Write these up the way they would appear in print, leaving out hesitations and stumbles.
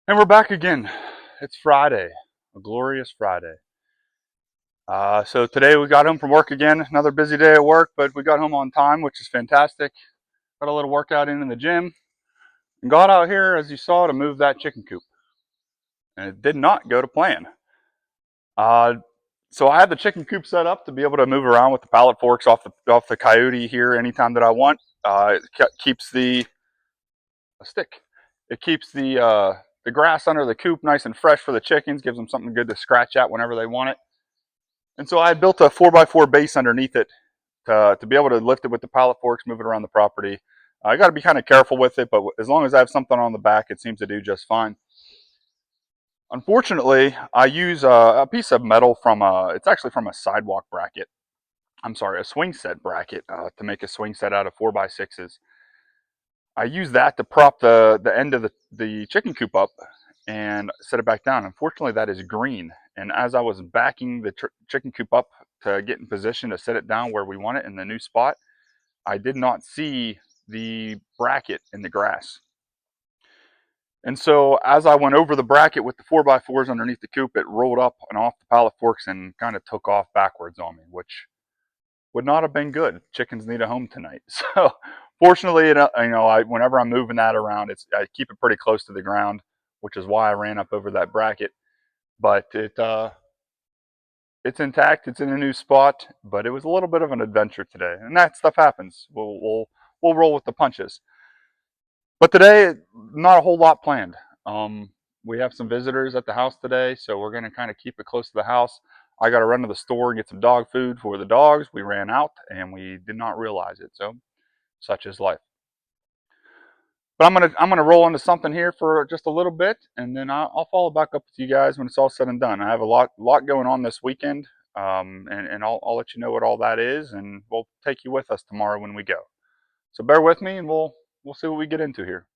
And we're back again. It's Friday, a glorious Friday. So today we got home from work again. Another busy day at work, but we got home on time, which is fantastic. Got a little workout in the gym and got out here, as you saw, to move that chicken coop. And it did not go to plan. Uh, so I had the chicken coop set up to be able to move around with the pallet forks off the coyote here anytime that I want. It keeps a stick. It keeps the grass under the coop nice and fresh for the chickens. Gives them something good to scratch at whenever they want it. And so I had built a 4x4 base underneath it to be able to lift it with the pallet forks, move it around the property. I got to be kind of careful with it, but as long as I have something on the back, it seems to do just fine. Unfortunately, I use a piece of metal it's actually from a sidewalk bracket. I'm sorry, a swing set bracket to make a swing set out of 4x6s. I use that to prop the end of the chicken coop up and set it back down. Unfortunately, that is green. And as I was backing the chicken coop up to get in position to set it down where we want it in the new spot, I did not see the bracket in the grass. And so as I went over the bracket with the 4x4s underneath the coop, it rolled up and off the pallet forks and kind of took off backwards on me, which would not have been good. Chickens need a home tonight. So fortunately, whenever I'm moving that around, I keep it pretty close to the ground, which is why I ran up over that bracket. But it's intact. It's in a new spot, but it was a little bit of an adventure today, and that stuff happens. We'll roll with the punches. But today, not a whole lot planned. We have some visitors at the house today, so we're going to kind of keep it close to the house. I got to run to the store and get some dog food for the dogs. We ran out and we did not realize it. So such is life. But I'm gonna roll into something here for just a little bit, and then I'll follow back up with you guys when it's all said and done. I have a lot going on this weekend, and I'll let you know what all that is, and we'll take you with us tomorrow when we go. So bear with me, and we'll see what we get into here.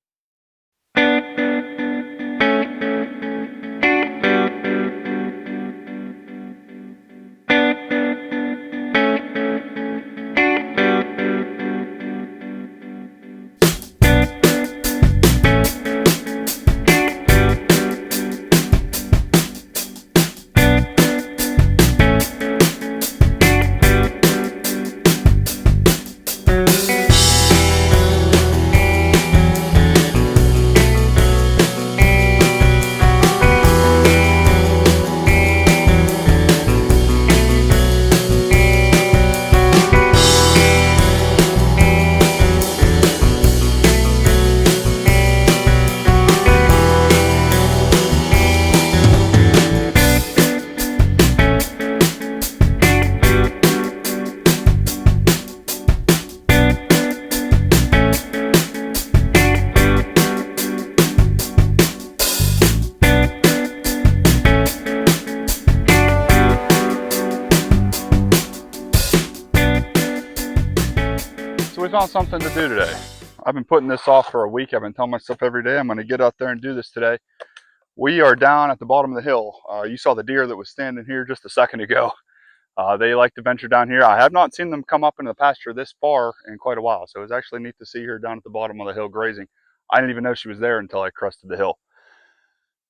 So we found something to do today. I've been putting this off for a week. I've been telling myself every day I'm going to get out there and do this today. We are down at the bottom of the hill. You saw the deer that was standing here just a second ago. They like to venture down here. I have not seen them come up into the pasture this far in quite a while, so it was actually neat to see her down at the bottom of the hill grazing. I didn't even know she was there until I crested the hill.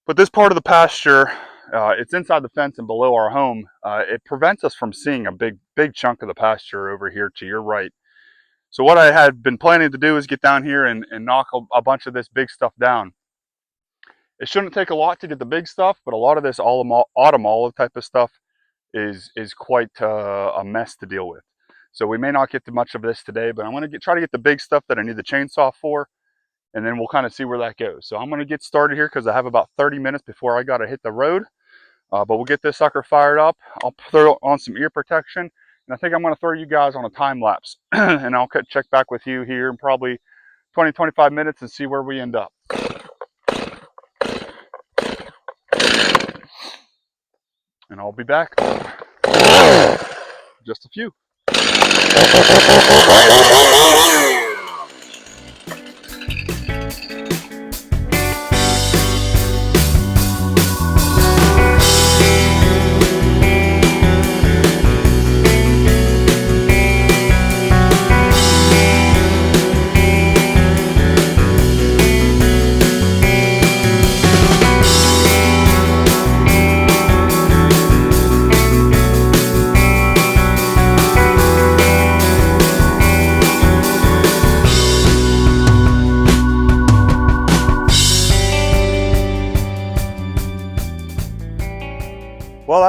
But this part of the pasture, it's inside the fence and below our home. It prevents us from seeing a big chunk of the pasture over here to your right. So what I had been planning to do is get down here and knock a bunch of this big stuff down. It shouldn't take a lot to get the big stuff, but a lot of this autumn olive type of stuff is quite a mess to deal with. So we may not get to much of this today, but I'm going to try to get the big stuff that I need the chainsaw for, and then we'll kind of see where that goes. So I'm going to get started here because I have about 30 minutes before I got to hit the road. But we'll get this sucker fired up. I'll throw on some ear protection, and I think I'm going to throw you guys on a time lapse, and I'll check back with you here in probably 20-25 minutes and see where we end up. And I'll be back. Just a few.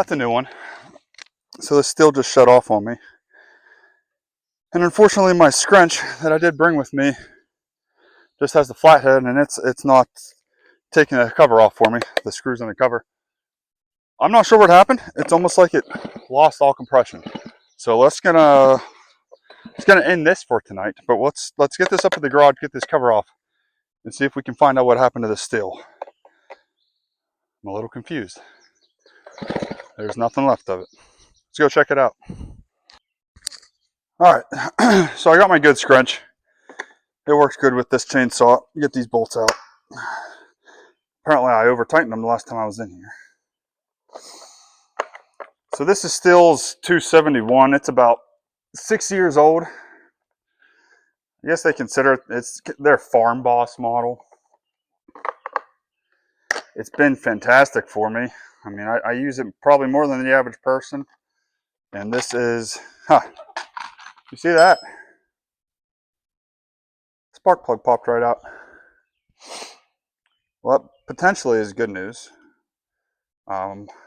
got the new one. So the steel just shut off on me. And unfortunately my scrunch that I did bring with me just has the flathead, and it's not taking the cover off for me, the screws in the cover. I'm not sure what happened. It's almost like it lost all compression. So let's gonna end this for tonight. But let's get this up in the garage, get this cover off, and see if we can find out what happened to the steel. I'm a little confused. There's nothing left of it. Let's go check it out. All right, so I got my good scrunch. It works good with this chainsaw. Get these bolts out. Apparently I over tightened them the last time I was in here. So this is Stihl's 271. It's about 6 years old. I guess they consider it's their Farm Boss model. It's been fantastic for me. I mean, I use it probably more than the average person. And this is, you see that? Spark plug popped right out. Well, that potentially is good news.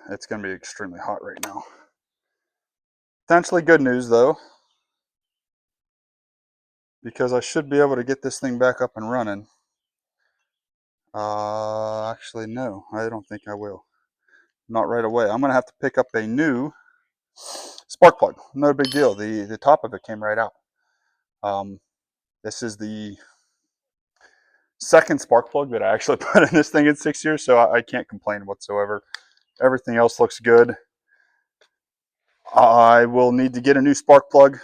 It's going to be extremely hot right now. Potentially good news though, because I should be able to get this thing back up and running. Actually, no, I don't think I will. Not right away. I'm going to have to pick up a new spark plug. No big deal. The top of it came right out. This is the second spark plug that I actually put in this thing in 6 years, so I can't complain whatsoever. Everything else looks good. I will need to get a new spark plug,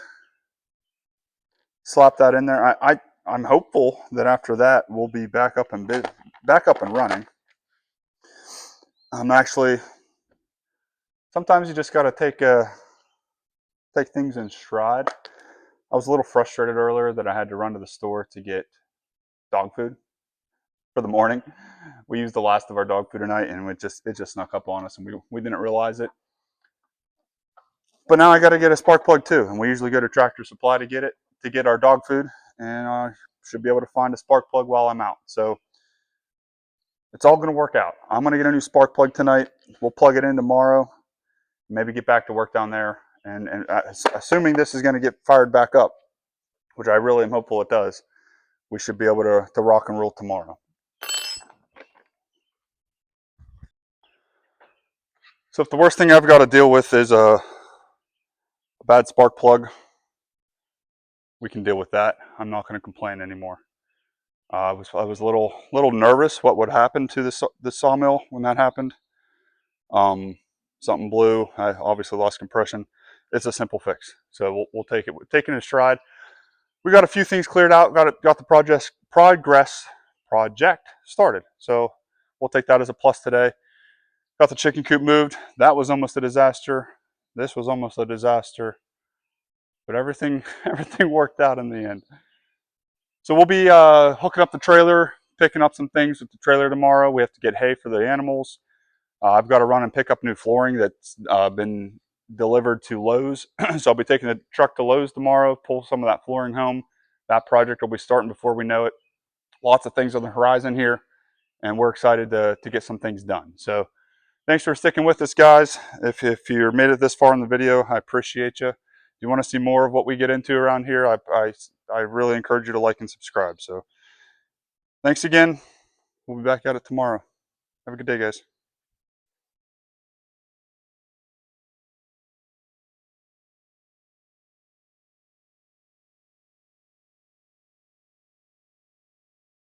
slap that in there. I'm hopeful that after that we'll be back up and running. I'm actually, sometimes you just got to take things in stride. I was a little frustrated earlier that I had to run to the store to get dog food for the morning. We used the last of our dog food tonight, and it just snuck up on us, and we didn't realize it. But now I got to get a spark plug too, and we usually go to Tractor Supply to get our dog food, and I should be able to find a spark plug while I'm out. So it's all going to work out. I'm going to get a new spark plug tonight. We'll plug it in tomorrow. Maybe get back to work down there, and assuming this is going to get fired back up, which I really am hopeful it does, we should be able to rock and roll tomorrow. So if the worst thing I've got to deal with is a bad spark plug, we can deal with that. I'm not going to complain anymore. I was a little nervous what would happen to the sawmill when that happened. Something blew. I obviously lost compression. It's a simple fix, so we'll take it. We're taking it in stride. We got a few things cleared out. Got the project started. So we'll take that as a plus today. Got the chicken coop moved. That was almost a disaster. This was almost a disaster, but everything worked out in the end. So we'll be hooking up the trailer, picking up some things with the trailer tomorrow. We have to get hay for the animals. I've got to run and pick up new flooring that's been delivered to Lowe's. So I'll be taking the truck to Lowe's tomorrow, pull some of that flooring home. That project will be starting before we know it. Lots of things on the horizon here, and we're excited to get some things done. So thanks for sticking with us, guys. If you're made it this far in the video, I appreciate you. If you want to see more of what we get into around here, I really encourage you to like and subscribe. So thanks again. We'll be back at it tomorrow. Have a good day, guys.